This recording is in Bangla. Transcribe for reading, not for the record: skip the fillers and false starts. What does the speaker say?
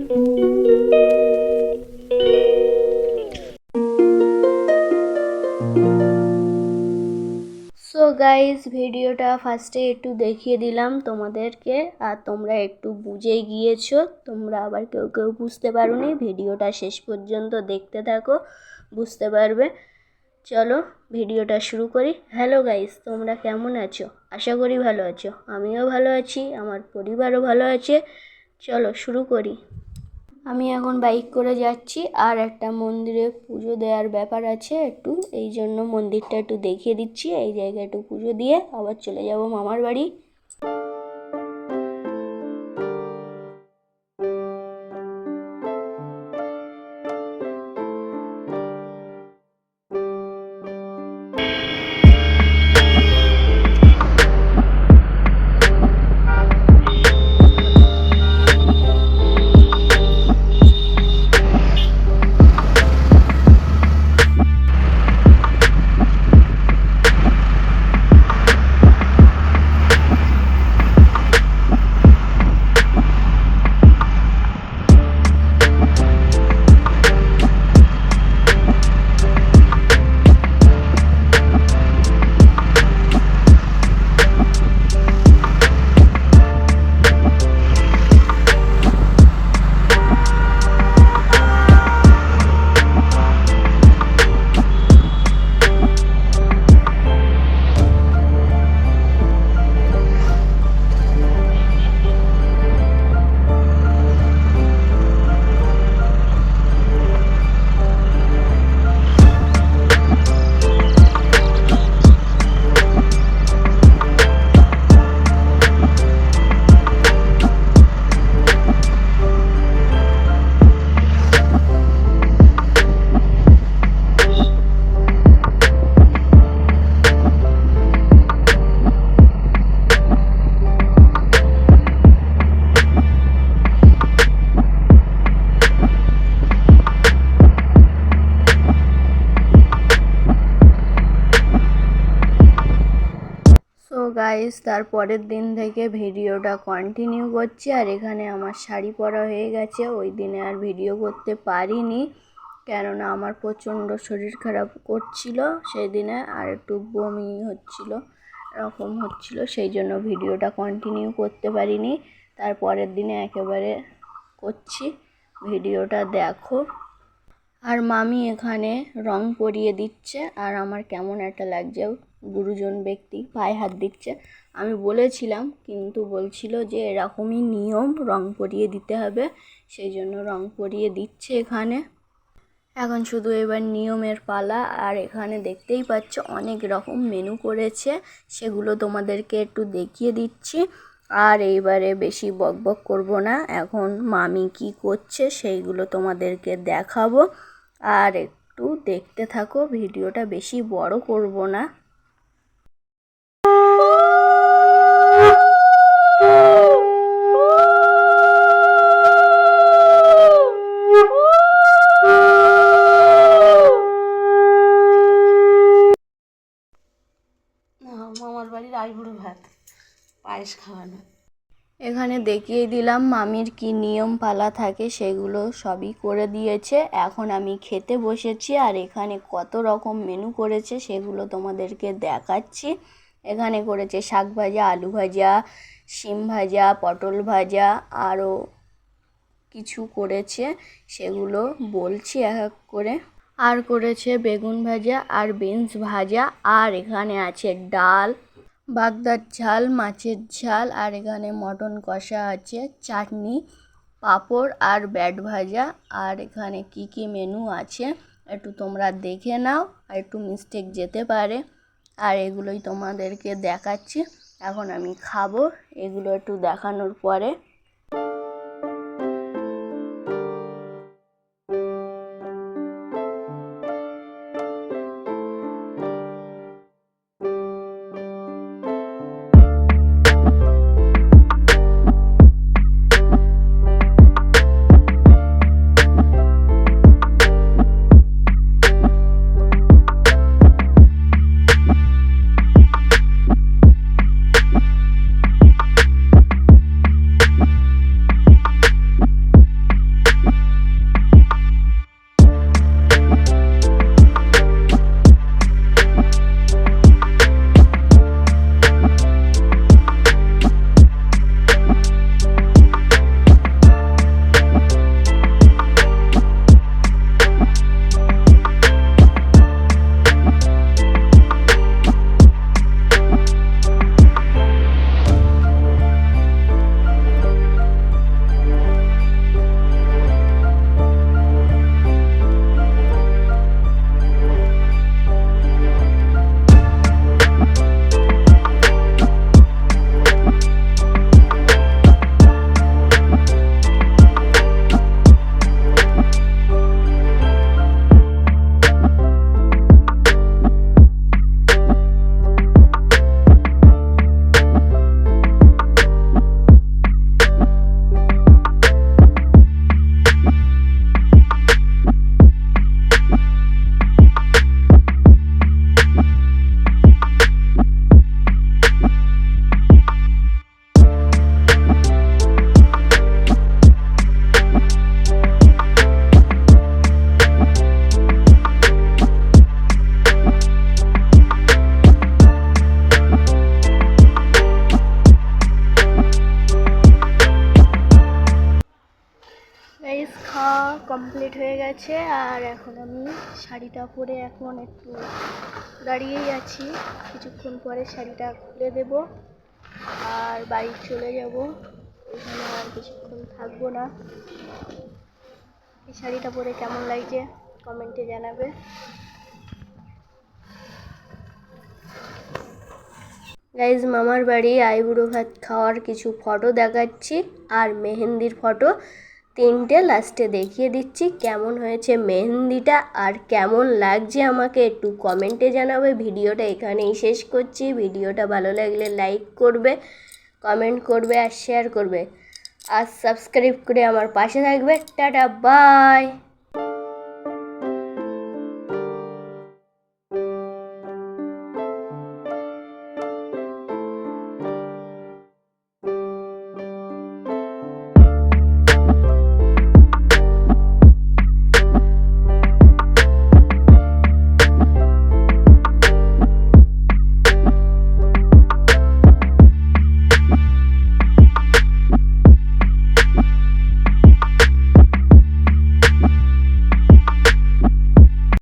সো গাইজ ভিডিওটা ফার্স্টে একটু দেখিয়ে দিলাম তোমাদেরকে, আর তোমরা একটু বুঝেই গিয়েছো। তোমরা আবার কেউ কেউ বুঝতে পারোনি, ভিডিওটা শেষ পর্যন্ত দেখতে থাকো, বুঝতে পারবে। চলো ভিডিওটা শুরু করি। হ্যালো গাইজ, তোমরা কেমন আছো? আশা করি ভালো আছো। আমিও ভালো আছি, আমার পরিবারও ভালো আছে। চলো শুরু করি। আমি এখন বাইক করে যাচ্ছি, আর একটা মন্দিরে পুজো দেওয়ার ব্যাপার আছে একটু, এই জন্য মন্দিরটা একটু দেখিয়ে দিচ্ছি। এই জায়গায় একটু পুজো দিয়ে আবার চলে যাব মামার বাড়ি। সো গাইস, তারপরের দিন থেকে ভিডিওটা কন্টিনিউ করছি। আর এখানে আমার শাড়ি পরা হয়ে গেছে। ওই দিনে আর ভিডিও করতে পারিনি, কেননা আমার প্রচণ্ড শরীর খারাপ করছিল সেই দিনে, আর একটু বমি হচ্ছিল, এরকম হচ্ছিল, সেই জন্য ভিডিওটা কন্টিনিউ করতে পারিনি। তারপরের দিনে একেবারে করছি, ভিডিওটা দেখো। আর মামি এখানে রং পরিয়ে দিচ্ছে, আর আমার কেমন একটা লাগছে, গুরুজন ব্যক্তি পায়ে হাত দিচ্ছে। আমি বলেছিলাম, কিন্তু বলছিল যে এরকমই নিয়ম, রং পরিয়ে দিতে হবে, সেই জন্য রং পরিয়ে দিচ্ছে এখানে। এখন শুধু এবার নিয়মের পালা। আর এখানে দেখতেই পাচ্ছ অনেক রকম মেনু করেছে, সেগুলো তোমাদেরকে একটু দেখিয়ে দিচ্ছি। আর এইবারে বেশি বকবক করব না, এখন মামি কি করছে সেইগুলো তোমাদেরকে দেখাবো। আর একটু দেখতে থাকো, ভিডিওটা বেশি বড় করব না। মামার বাড়ির আইবুড়ো ভাত, পায়েস খাওয়ানো। এখানে দেখিয়ে দিলাম মামির কি নিয়ম পালা থাকে, সেগুলো সবই করে দিয়েছে। এখন আমি খেতে বসেছি, আর এখানে কত রকম মেনু করেছে সেগুলো তোমাদেরকে দেখাচ্ছি। এখানে করেছে শাক ভাজা, আলু ভাজা, শিম ভাজা, পটল ভাজা, আরও কিছু করেছে, সেগুলো বলছি এক এক করে। আর করেছে বেগুন ভাজা আর বিনস ভাজা, আর এখানে আছে ডাল, বাগদার ঝাল, মাছের ঝাল, আর এখানে মটন কষা আছে, চাটনি, পাঁপড় আর ব্যাট ভাজা। আর এখানে কি কি মেনু আছে একটু তোমরা দেখে নাও, আর একটু মিস্টেক যেতে পারে। আর এগুলোই তোমাদেরকে দেখাচ্ছি। এখন আমি খাবো এগুলো একটু দেখানোর পরে। কমপ্লিট হয়ে গেছে। আর এখন আমি শাড়িটা পরে এখন একটু দাঁড়িয়েই আছি, কিছুক্ষণ পরে শাড়িটা খুলে দেব আর বাড়ি চলে যাব। এখানে আর কিছুক্ষণ থাকবো না। এই শাড়িটা পরে কেমন লাগছে কমেন্টে জানাবে। গাইজ মামার বাড়ি আইবুড়ো ভাত খাওয়ার কিছু ফটো দেখাচ্ছি আর মেহেন্দির ফটো 3টে লাস্টে দেখিয়ে দিচ্ছি কেমন হয়েছে মেহেন্দিটা আর কেমন লাগছে আমাকে একটু কমেন্টে জানাবে। ভিডিওটা এখানেই শেষ করছি। ভিডিওটা ভালো লাগলে লাইক করবে, কমেন্ট করবে আর শেয়ার করবে আর সাবস্ক্রাইব করে আমার পাশে থাকবে। Tata bye.